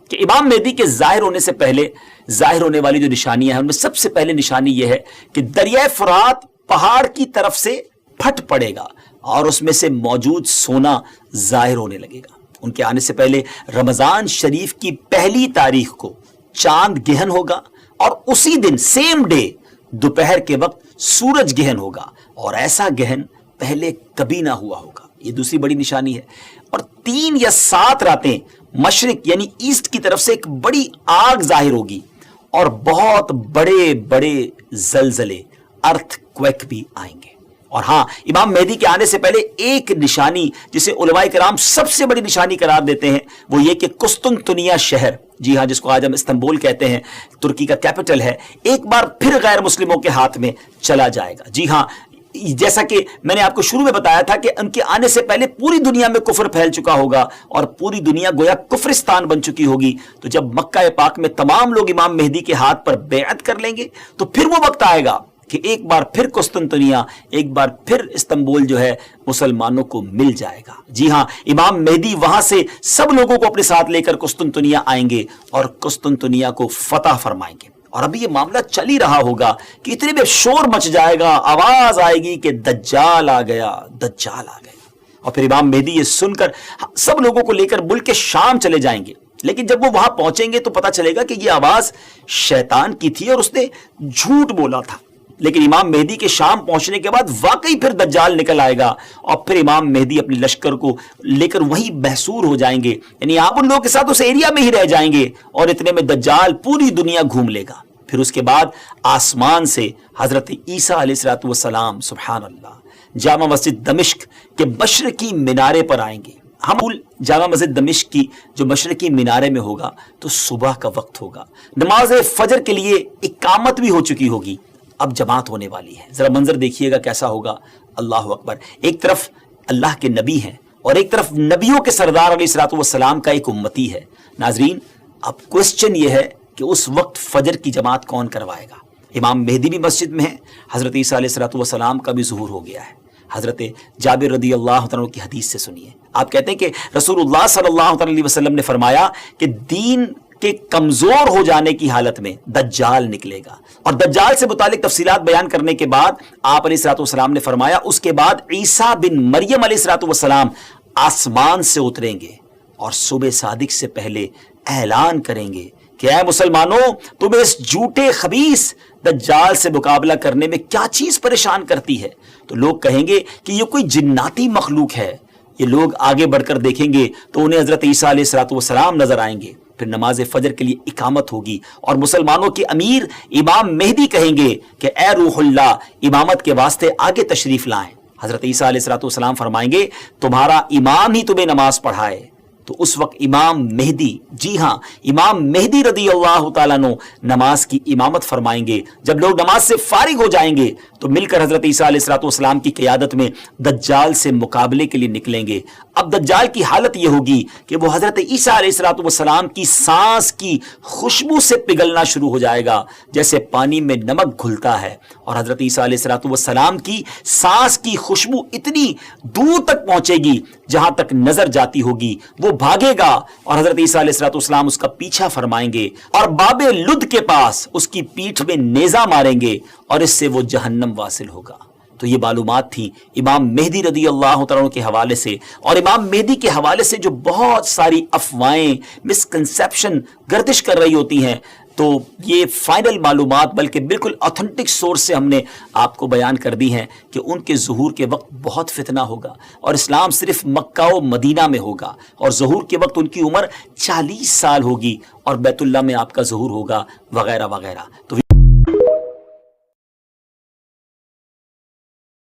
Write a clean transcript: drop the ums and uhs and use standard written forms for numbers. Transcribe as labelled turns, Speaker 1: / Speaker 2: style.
Speaker 1: کہ امام مہدی کے ظاہر ہونے سے پہلے ظاہر ہونے والی جو نشانیاں ہیں ان میں سب سے پہلے نشانی یہ ہے کہ دریائے فرات پہاڑ کی طرف سے پھٹ پڑے گا اور اس میں سے موجود سونا ظاہر ہونے لگے گا۔ ان کے آنے سے پہلے رمضان شریف کی پہلی تاریخ کو چاند گہن ہوگا اور اسی دن سیم ڈے دوپہر کے وقت سورج گہن ہوگا، اور ایسا گہن پہلے کبھی نہ ہوا ہوگا۔ یہ دوسری بڑی نشانی ہے۔ اور 3 یا 7 راتیں مشرق یعنی ایسٹ کی طرف سے ایک بڑی آگ ظاہر ہوگی اور بہت بڑے بڑے زلزلے ارتھ کویک بھی آئیں گے۔ اور ہاں، امام مہدی کے آنے سے پہلے ایک نشانی جسے علماء کرام سب سے بڑی نشانی قرار دیتے ہیں وہ یہ کہ قسطنطنیہ شہر، جی ہاں، جس کو آج ہم استنبول کہتے ہیں، ترکی کا کیپٹل ہے، ایک بار پھر غیر مسلموں کے ہاتھ میں چلا جائے گا۔ جی ہاں، جیسا کہ میں نے آپ کو شروع میں بتایا تھا کہ ان کے آنے سے پہلے پوری دنیا میں کفر پھیل چکا ہوگا اور پوری دنیا گویا کفرستان بن چکی ہوگی۔ تو جب مکہ پاک میں تمام لوگ امام مہدی کے ہاتھ پر بیعت کر لیں گے تو پھر وہ وقت آئے گا کہ ایک بار پھر قسطنطنیہ، ایک بار پھر استنبول جو ہے مسلمانوں کو مل جائے گا۔ جی ہاں، امام مہدی وہاں سے سب لوگوں کو اپنے ساتھ لے کر قسطنطنیہ آئیں گے اور قسطنطنیہ کو فتح فرمائیں گے۔ اور ابھی یہ معاملہ چل ہی رہا ہوگا کہ اتنے میں شور مچ جائے گا، آواز آئے گی کہ دجال آ گیا، دجال آ گیا۔ اور پھر امام مہدی یہ سن کر سب لوگوں کو لے کر ملک شام چلے جائیں گے، لیکن جب وہ وہاں پہنچیں گے تو پتہ چلے گا کہ یہ آواز شیطان کی تھی اور اس نے جھوٹ بولا تھا۔ لیکن امام مہدی کے شام پہنچنے کے بعد واقعی پھر دجال نکل آئے گا اور پھر امام مہدی اپنے لشکر کو لے کر وہیں محصور ہو جائیں گے، یعنی آپ ان لوگوں کے ساتھ اس ایریا میں ہی رہ جائیں گے اور اتنے میں دجال پوری دنیا گھوم لے گا۔ پھر اس کے بعد آسمان سے حضرت عیسیٰ علیہ السلام سبحان اللہ جامع مسجد دمشق کے مشرقی مینارے پر آئیں گے۔ ہم جامع مسجد دمشق کی جو مشرقی مینارے میں ہوگا تو صبح کا وقت ہوگا، نماز فجر کے لیے اقامت بھی ہو چکی ہوگی، اب جماعت ہونے والی ہے۔ ذرا منظر دیکھیے گا کیسا ہوگا، اللہ اکبر۔ ایک طرف اللہ کے نبی ہیں اور ایک طرف نبیوں کے سردار علیہ السلام کا ایک امتی ہے۔ ناظرین، اب کوسچن یہ ہے کہ اس وقت فجر کی جماعت کون کروائے گا؟ امام مہدی بھی مسجد میں ہیں، حضرت عیسیٰ علیہ السلام کا بھی ظہور ہو گیا ہے۔ حضرت جابر رضی اللہ عنہ کی حدیث سے سنیے، آپ کہتے ہیں کہ رسول اللہ صلی اللہ علیہ وسلم نے فرمایا کہ دین کے کمزور ہو جانے کی حالت میں دجال نکلے گا، اور دجال سے متعلق تفصیلات بیان کرنے کے بعد آپ علیہ السلام نے فرمایا اس کے بعد عیسیٰ بن مریم علیہ السلام آسمان سے اتریں گے اور صبح صادق سے پہلے اعلان کریں گے کہ اے مسلمانوں، تمہیں اس جھوٹے خبیث دجال سے مقابلہ کرنے میں کیا چیز پریشان کرتی ہے؟ تو لوگ کہیں گے کہ یہ کوئی جناتی مخلوق ہے۔ یہ لوگ آگے بڑھ کر دیکھیں گے تو انہیں حضرت عیسیٰ علیہ السلام نظر آئیں گے۔ پھر نماز فجر کے لیے اقامت ہوگی اور مسلمانوں کے امیر امام مہدی کہیں گے کہ اے روح اللہ، امامت کے واسطے آگے تشریف لائیں۔ حضرت عیسیٰ علیہ السلام فرمائیں گے تمہارا امام ہی تمہیں نماز پڑھائے۔ تو اس وقت امام مہدی، جی ہاں، امام مہدی رضی اللہ تعالیٰ عنہ نماز کی امامت فرمائیں گے۔ جب لوگ نماز سے فارغ ہو جائیں گے تو مل کر حضرت عیسیٰ علیہ السلام کی قیادت میں دجال سے مقابلے کے لیے نکلیں گے۔ اب دجال کی حالت یہ ہوگی کہ وہ حضرت عیسیٰ علیہ السلام کی سانس کی خوشبو سے پگھلنا شروع ہو جائے گا، جیسے پانی میں نمک گھلتا ہے، اور حضرت عیسیٰ علیہ السلام کی سانس کی خوشبو اتنی دور تک پہنچے گی جہاں تک نظر جاتی ہوگی۔ وہ بھاگے گا اور حضرت عیسیٰ علیہ السلام اس کا پیچھا فرمائیں گے اور باب لد کے پاس اس کی پیٹھ میں نیزہ ماریں گے اور اس سے وہ جہنم واصل ہوگا۔ تو یہ معلومات تھی امام مہدی رضی اللہ عنہ کے حوالے سے، اور امام مہدی کے حوالے سے جو بہت ساری افواہیں، مسکنسیپشن گردش کر رہی ہوتی ہیں، تو یہ فائنل معلومات بلکہ بالکل اوتھنٹک سورس سے ہم نے آپ کو بیان کر دی ہیں کہ ان کے ظہور کے وقت بہت فتنہ ہوگا اور اسلام صرف مکہ و مدینہ میں ہوگا، اور ظہور کے وقت ان کی عمر 40 سال ہوگی اور بیت اللہ میں آپ کا ظہور ہوگا، وغیرہ وغیرہ۔ تو